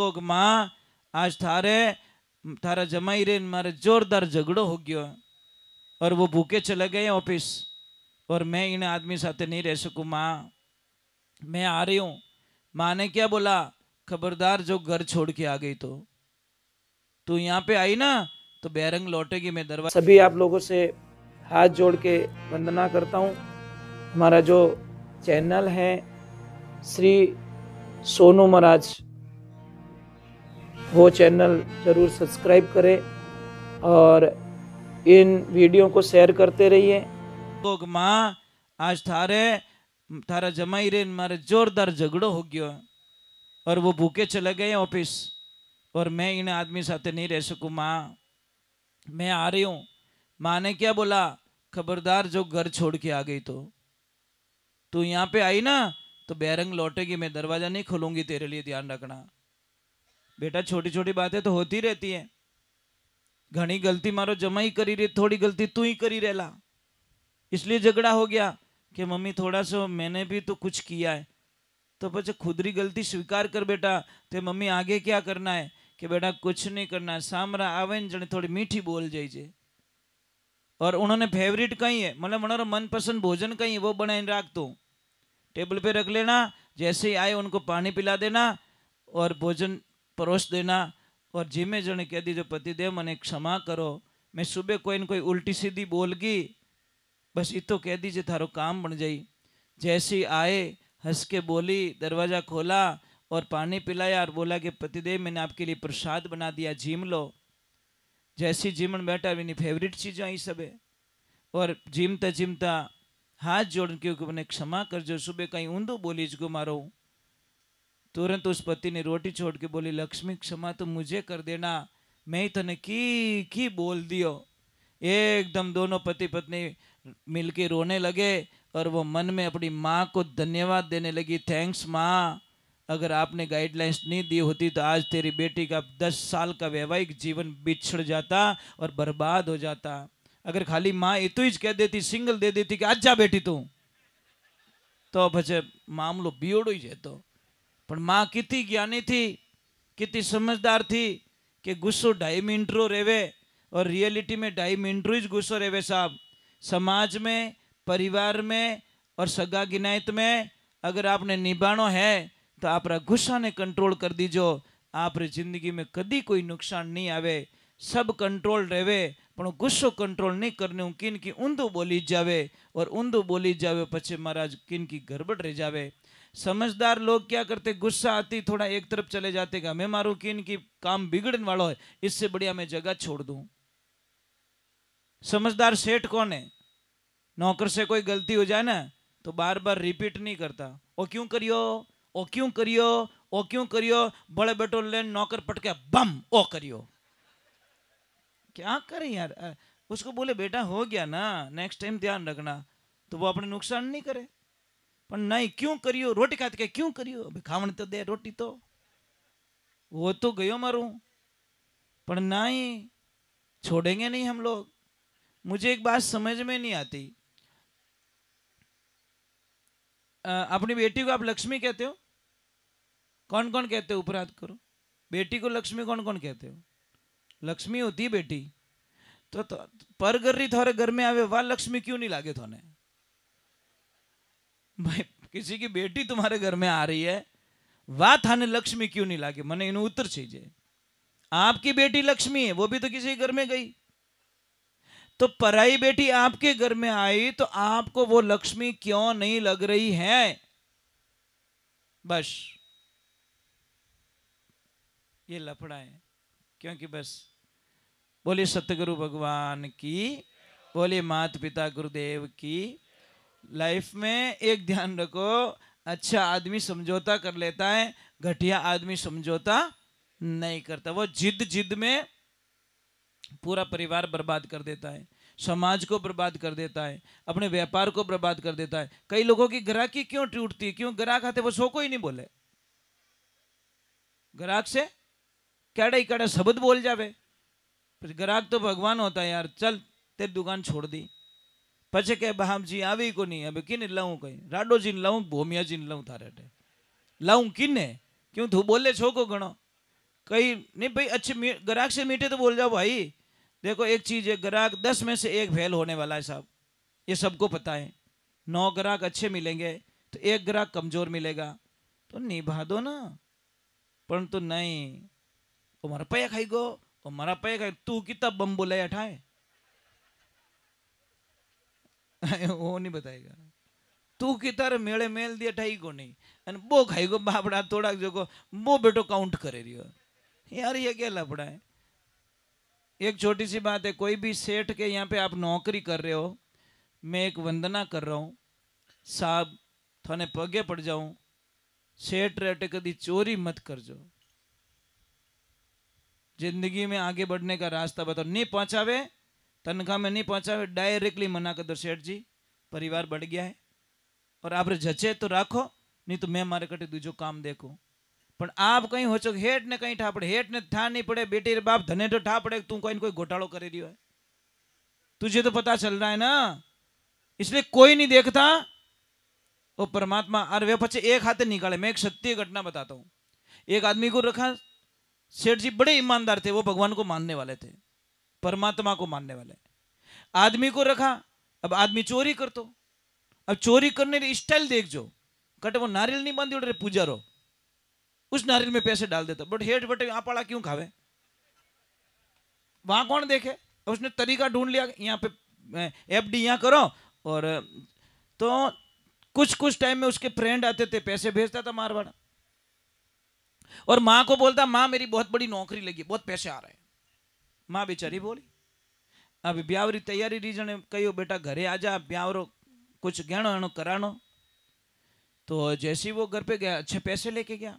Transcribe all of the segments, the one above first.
लोग माँ आज थारा जमाई रे मारे जोरदार झगड़ो हो गयो और वो भूखे चले गए ऑफिस और मैं इन आदमी साथे नहीं रह सकूं माँ, मैं आ रही हूँ। माँ ने क्या बोला, खबरदार जो घर छोड़ के आ गई तो तू यहाँ पे आई ना तो बेरंग लौटेगी। मैं दरवाजा सभी आप लोगों से हाथ जोड़ के वंदना करता हूँ। हमारा जो चैनल है श्री सोनू महाराज, वो चैनल जरूर सब्सक्राइब करें और इन वीडियो को शेयर करते रहिए। लोग माँ आज थारा जमाई रे मारे जोरदार झगड़ो हो गयो और वो भूखे चले गए ऑफिस और मैं इन आदमी साथे नहीं रह सकूं माँ, मैं आ रही हूँ। माँ ने क्या बोला, खबरदार जो घर छोड़ के आ गई तो तू यहाँ पे आई ना तो बेरंग लौटेगी। मैं दरवाजा नहीं खोलूंगी तेरे लिए, ध्यान रखना। बेटा छोटी छोटी बातें तो होती रहती है, घनी गलती मारो जमाई करी रही, थोड़ी गलती तू ही करी रहला, इसलिए झगड़ा हो गया कि मम्मी थोड़ा सा मैंने भी तो कुछ किया है। तो बच्चे खुदरी गलती स्वीकार कर बेटा, ते मम्मी आगे क्या करना है कि बेटा कुछ नहीं करना है, सामरा आवे ने जने थोड़ी मीठी बोल जाइए। और उन्होंने फेवरेट कहीं है, मतलब उन्होंने मनपसंद भोजन कहीं है वो बनाए रख दो, टेबल पे रख लेना, जैसे ही आए उनको पानी पिला देना और भोजन परोस देना। और जिम्मे जने कह दीजिए पतिदेव मने क्षमा करो, मैं सुबह कोई न कोई उल्टी सीधी बोल गई, बस इतो कह दीजिए थारो काम बन जाई। जैसे ही आए हंस के बोली, दरवाज़ा खोला और पानी पिलाया और बोला कि पतिदेव मैंने आपके लिए प्रसाद बना दिया, जिम लो। जैसी जिमन बैठा मेरी फेवरेट चीज़ आई सब है। और जिमता हाथ जोड़ के मैंने क्षमा कर जो, सुबह कहीं ऊंधो बोली जो मारो। तुरंत उस पति ने रोटी छोड़ के बोली, लक्ष्मी क्षमा तो मुझे कर देना, मैं ही तने की बोल दियो। एकदम दोनों पति पत्नी मिलके रोने लगे और वो मन में अपनी माँ को धन्यवाद देने लगी, थैंक्स माँ, अगर आपने गाइडलाइंस नहीं दी होती तो आज तेरी बेटी का 10 साल का वैवाहिक जीवन बिछड़ जाता और बर्बाद हो जाता। अगर खाली माँ इतो ही कह देती, सिंगल दे देती कि आज जा बेटी तू, तो પછી मामलो बियोड़ो ही जतो। पर माँ कितनी ज्ञानी थी, कितनी समझदार थी कि गुस्सो 2.5 मिनट रो रेवे और रियलिटी में 2.5 मिनट रो ही गुस्सो रेवे साहब। समाज में, परिवार में और सगा गिनायत में अगर आपने निभानो है तो आप गुस्सा ने कंट्रोल कर दीजो, आप जिंदगी में कदी कोई नुकसान नहीं आवे, सब कंट्रोल रहे। पण गुस्सो कंट्रोल नहीं करने किन की ऊंधो बोली जावे और ऊंधो बोली जावे पछे महाराज किन की गड़बड़ रह जावे। समझदार लोग क्या करते, गुस्सा आती थोड़ा एक तरफ चले जाते कि हमें मारू किन की काम बिगड़ने वाला है, इससे बढ़िया मैं जगह छोड़ दूं। समझदार सेठ कौन है, नौकर से कोई गलती हो जाए ना तो बार बार रिपीट नहीं करता, ओ क्यों करियो, ओ क्यों करियो, ओ क्यों करियो, बड़े बेटो ले नौकर पटके बम ओ करियो। क्या करें यार, उसको बोले बेटा हो गया ना, नेक्स्ट टाइम ध्यान रखना, तो वो अपने नुकसान नहीं करे। पर नहीं, क्यों करियो, रोटी खाते के क्यों करियो, अभी खावन तो दे रोटी, तो वो तो गयो मारू, पर नहीं छोड़ेंगे नहीं हम लोग। मुझे एक बात समझ में नहीं आती, अपनी बेटी को आप लक्ष्मी कहते हो, कौन कौन कहते हो, ऊपर हाथ करो। बेटी को लक्ष्मी कौन कौन कहते हो, लक्ष्मी होती बेटी, तो पर गर्री थोड़े घर में आवे वाह लक्ष्मी क्यों नहीं लागे थोने भाई, किसी की बेटी तुम्हारे घर में आ रही है वाह थाने लक्ष्मी क्यों नहीं लागे, मने इन्हें उत्तर चाहिए। आपकी बेटी लक्ष्मी है, वो भी तो किसी घर में गई, तो पराई बेटी आपके घर में आई तो आपको वो लक्ष्मी क्यों नहीं लग रही है, बस ये लफड़ा है। क्योंकि बस बोलिए सतगुरु भगवान की, बोलिए माता पिता गुरुदेव की। लाइफ में एक ध्यान रखो, अच्छा आदमी समझौता कर लेता है, घटिया आदमी समझौता नहीं करता। वो जिद जिद में पूरा परिवार बर्बाद कर देता है, समाज को बर्बाद कर देता है, अपने व्यापार को बर्बाद कर देता है। कई लोगों की ग्राहकी क्यों टूटती है, क्यों ग्राहक आते वो सो को ही नहीं बोले, ग्राहक से कैड़ा ही कैड़ा शब्द बोल जावे। ग्राहक तो भगवान होता है यार, चल तेरी दुकान छोड़ दी, पचे के बहाम जी आवी को नहीं, अब किने लाऊं, कहीं राडो जी लाऊं, भूमिया जी लाऊं, थारे लाऊं किने, क्यों तू बोले छो को गणो, कई नहीं भाई, अच्छे ग्राहक से मीठे तो बोल जाओ भाई। देखो एक चीज है, ग्राहक 10 में से एक फेल होने वाला है साहब, ये सबको पता है। 9 ग्राहक अच्छे मिलेंगे तो एक ग्राहक कमजोर मिलेगा, तो निभा दो ना। परंतु नहीं, वो मारा पैया खाई गो, वो मारा पैया खाई, तू कितना बम बोला अठाए वो नहीं बताएगा। तू की तारे मेले मेल दिया ठाई को नहीं, અને બો ખાઈ ગો બાપડા થોડાક જોકો બો બેટો काउंट करे रहियो यार, ये क्या लफड़ा है। एक छोटी सी बात है, कोई भी सेठ के यहाँ पे आप नौकरी कर रहे हो, मैं एक वंदना कर रहा हूँ साहब, थाने पगे पड़ जाऊं, सेठ रेटे कभी चोरी मत करजो। जिंदगी में आगे बढ़ने का रास्ता बताओ, नहीं पहुंचावे तनख्वाह में नहीं पहुंचावे, डायरेक्टली मना कर दो, सेठ जी परिवार बढ़ गया है और आप जचे तो राखो, नहीं तो मैं मारे कटे दूजो काम देखो। पण आप कहीं हो चो हेठ ने कहीं ठा पड़े, हेठ ने ठा नहीं पड़े, बेटे रे बाप धने तो ठा पड़े, तू कोई कोई घोटालो करे रही है, तुझे तो पता चल रहा है ना। इसलिए कोई नहीं देखता वो परमात्मा। और वे पचे एक हाथे निकाले। मैं एक सत्य घटना बताता हूँ। एक आदमी को रखा, सेठ जी बड़े ईमानदार थे, वो भगवान को मानने वाले थे, परमात्मा को मानने वाले। आदमी को रखा, अब आदमी चोरी कर तो, अब चोरी करने की स्टाइल देख जो, कटे वो नारियल नहीं बांधी उड़े पूजारो, उस नारियल में पैसे डाल देता, बट हेठ बटे आपाड़ा क्यों खावे, वहां कौन देखे। उसने तरीका ढूंढ लिया, यहाँ पे एफडी यहाँ करो, और तो कुछ कुछ टाइम में उसके फ्रेंड आते थे, पैसे भेजता था मारवाड़, और माँ को बोलता माँ मेरी बहुत बड़ी नौकरी लगी, बहुत पैसे आ रहे हैं। माँ बेचारी बोली अब ब्यावरी तैयारी रीजन कहो बेटा घरे आ जा, ब्यावरो कुछ गहनो एनो करानो। तो जैसे ही वो घर पे गया, अच्छे पैसे लेके गया,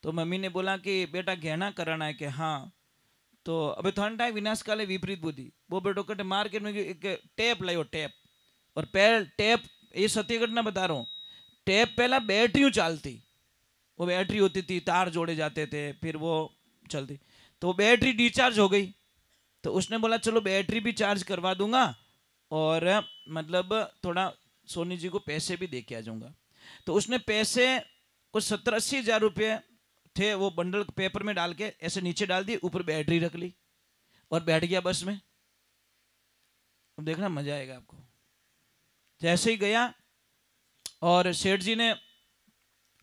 तो मम्मी ने बोला कि बेटा गहना कराना है कि हाँ। तो अबे थोड़ा टाइम विनाश काले विपरीत बुद्धि, वो बेटो कटे मार्केट में एक टेप लायो, टेप, और पहले टेप, ये सत्य घटना बता रहा हूँ, टेप पहला बैटरियों चालती, वो बैटरी होती थी, तार जोड़े जाते थे, फिर वो चलती, तो वो बैटरी डिस्चार्ज हो गई। तो उसने बोला चलो बैटरी भी चार्ज करवा दूंगा और मतलब थोड़ा सोनी जी को पैसे भी दे के आ जाऊंगा। तो उसने पैसे कुछ 70-80 हज़ार रुपये थे, वो बंडल पेपर में डाल के ऐसे नीचे डाल दिए, ऊपर बैटरी रख ली और बैठ गया बस में। अब देखना मजा आएगा आपको। जैसे ही गया और सेठ जी ने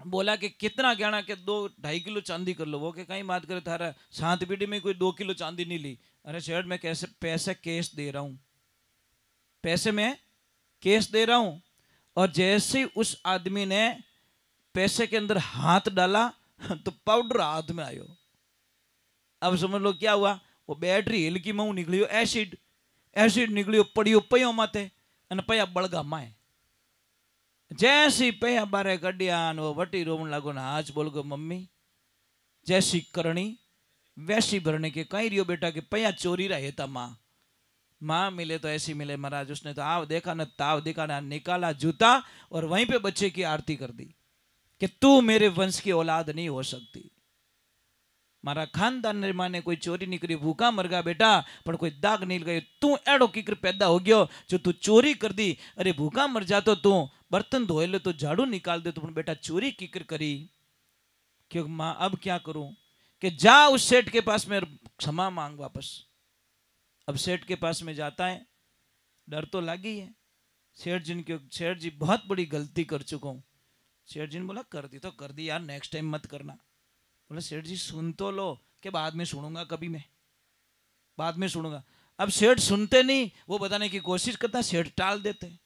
बोला कि कितना गहना, के 2-2.5 किलो चांदी कर लो। वो के कहीं बात करे, थारा शांत पीढ़ी में कोई 2 किलो चांदी नहीं ली। अरे सेठ मैं कैसे पैसे कैश दे रहा हूं, पैसे में कैश दे रहा हूं। और जैसे ही उस आदमी ने पैसे के अंदर हाथ डाला तो पाउडर हाथ में आयो। अब समझ लो क्या हुआ, वो बैटरी हिल की मुंह निकलियो एसिड, एसिड निकलियो पड़ियो पयो माते, अने पया बळगा माए। जैसी पया बारे कडिया वो वटी रोवन लागो ने आज बोल गो मम्मी जैसी करनी वैसी भरने के कहीं रियो बेटा के पया चोरी रहे था माँ, माँ मिले तो ऐसी मिले महाराज। उसने तो आव देखा न ताव देखा न, निकाला जूता और वहीं पे बच्चे की आरती कर दी कि तू मेरे वंश की औलाद नहीं हो सकती। मारा खानदान ने माने कोई चोरी नहीं करी, भूखा मर गया बेटा पर कोई दाग नहीं गयो। तू एड़ो किकर पैदा हो गयो जो तू चोरी कर दी। अरे भूखा मर जातो तू बर्तन धोए ले तो झाड़ू निकाल दे, तो बेटा चोरी किकर करी। क्यों माँ अब क्या करूं, कि जा उस सेठ के पास में क्षमा मांग वापस। अब सेठ के पास में जाता है, डर तो लगी है सेठ जी के, सेठ जी बहुत बड़ी गलती कर चुका हूं। सेठ जी ने बोला कर दी तो कर दी यार, नेक्स्ट टाइम मत करना। बोले सेठ जी सुन तो लो, कि बाद में सुनूंगा, कभी मैं बाद में सुनूंगा। अब सेठ सुनते नहीं, वो बताने की कोशिश करता, सेठ टाल देते।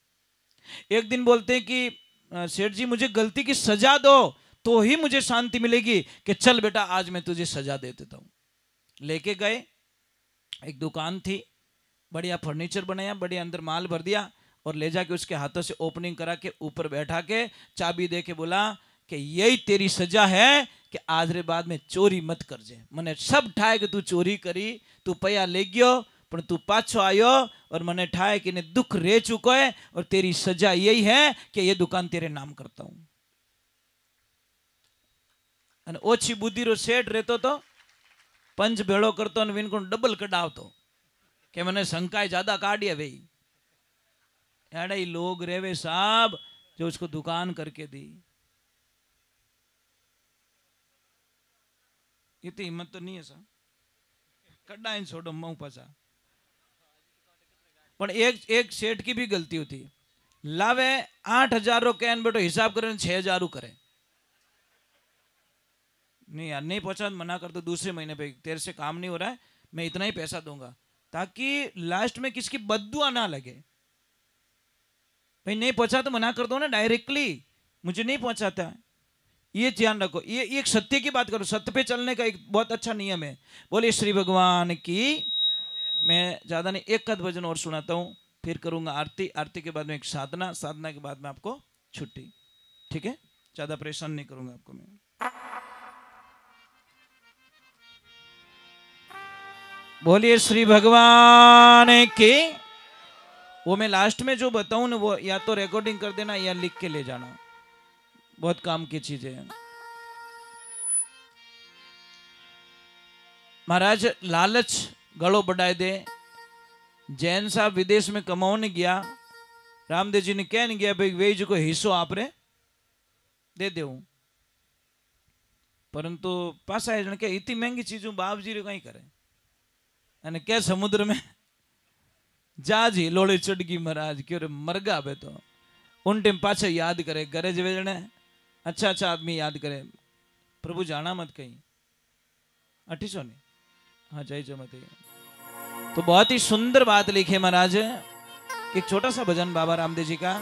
एक दिन बोलते हैं कि सेठ जी मुझे गलती की सजा दो तो ही मुझे शांति मिलेगी, कि चल बेटा आज मैं तुझे सजा दे देता हूं। लेके गए, एक दुकान थी, बढ़िया फर्नीचर बनाया, बढ़िया अंदर माल भर दिया और ले जाके उसके हाथों से ओपनिंग करा के ऊपर बैठा के चाबी दे के बोला कि यही तेरी सजा है कि आज रे बाद में चोरी मत कर जे। मने सब ठाए कि तू चोरी करी, तू पया ले गयो पर तू पाछो आयो और मने ठाए कि ने दुख रे चुको है और तेरी सजा यही है कि ये दुकान तेरे नाम करता हूं। અને ઓછી બુદ્ધિરો શેઠ રહેતો તો पंच भेड़ो करतो ने विनको डबल कढ़ावतो कि मैंने शंकाए ज्यादा काढ़िया भाई। यार ये लोग रेवे साहब जो उसको दुकान करके दी। इतनी हिम्मत तो नहीं है सा कड्डा इन छोड़ो मऊ पासा पण एक सेठ की भी गलती होती लावे 8,000 रो कैन बेटो हिसाब करे 6,000 करे नहीं यार नहीं पहुंचा मना कर दो दूसरे महीने पे तेरे से काम नहीं हो रहा है मैं इतना ही पैसा दूंगा ताकि लास्ट में किसकी बद्दुआ ना लगे भाई नहीं पहुंचा तो मना कर दो ना डायरेक्टली मुझे नहीं पहुंचाता ये ध्यान रखो ये एक सत्य की बात करो सत्य पे चलने का एक बहुत अच्छा नियम है बोलिए श्री भगवान की मैं ज्यादा नहीं एक कद भजन और सुनाता हूं फिर करूंगा आरती आरती के बाद में एक साधना साधना के बाद में आपको छुट्टी ठीक है ज्यादा परेशान नहीं करूंगा आपको मैं बोलिए श्री भगवान की वो मैं लास्ट में जो बताऊं ना वो या तो रिकॉर्डिंग कर देना या लिख के ले जाना बहुत काम की चीजें हैं महाराज लालच गलो बढ़ाए दे जैन साहब विदेश में कमाने गया रामदेव जी ने कह नहीं गया भाई वे जो को हिस्सो आप रे दे दे परंतु पासा है के इतनी महंगी चीजों बाप जी रे कहीं करे अने क्या समुद्र में जहाज हिलोड़े चढ़ गई महाराज क्यों रे मरगा बे तो उन टाइम पाछे याद करे घरे जवे जने अच्छा अच्छा आदमी याद करे प्रभु जाना मत कहीं 2800 ने हाँ जय जमती तो बहुत ही सुंदर बात लिखी है महाराज एक छोटा सा भजन बाबा रामदेव जी का